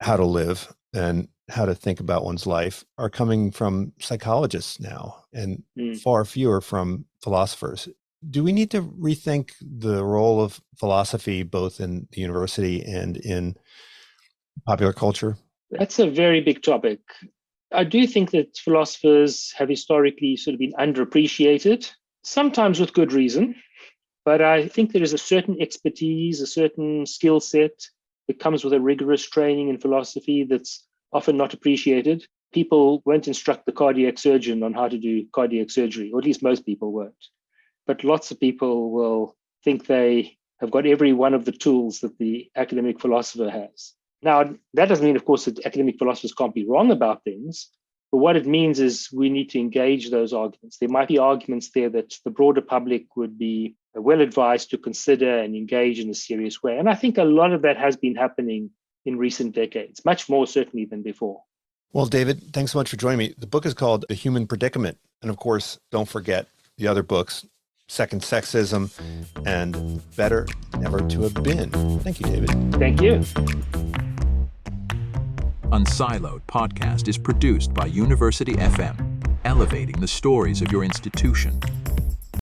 how to live and how to think about one's life are coming from psychologists now, and far fewer from philosophers. Do we need to rethink the role of philosophy both in the university and in popular culture? That's a very big topic. I do think that philosophers have historically sort of been underappreciated, sometimes with good reason, but I think there is a certain expertise, a certain skill set that comes with a rigorous training in philosophy that's often not appreciated. People won't instruct the cardiac surgeon on how to do cardiac surgery, or at least most people won't. But lots of people will think they have got every one of the tools that the academic philosopher has. Now, that doesn't mean, of course, that academic philosophers can't be wrong about things, but what it means is we need to engage those arguments. There might be arguments there that the broader public would be well advised to consider and engage in a serious way. And I think a lot of that has been happening in recent decades, much more certainly than before. Well, David, thanks so much for joining me. The book is called The Human Predicament. And of course, don't forget the other books, Second Sexism and Better Never to Have Been. Thank you, David. Thank you. Unsiloed podcast is produced by University FM, elevating the stories of your institution.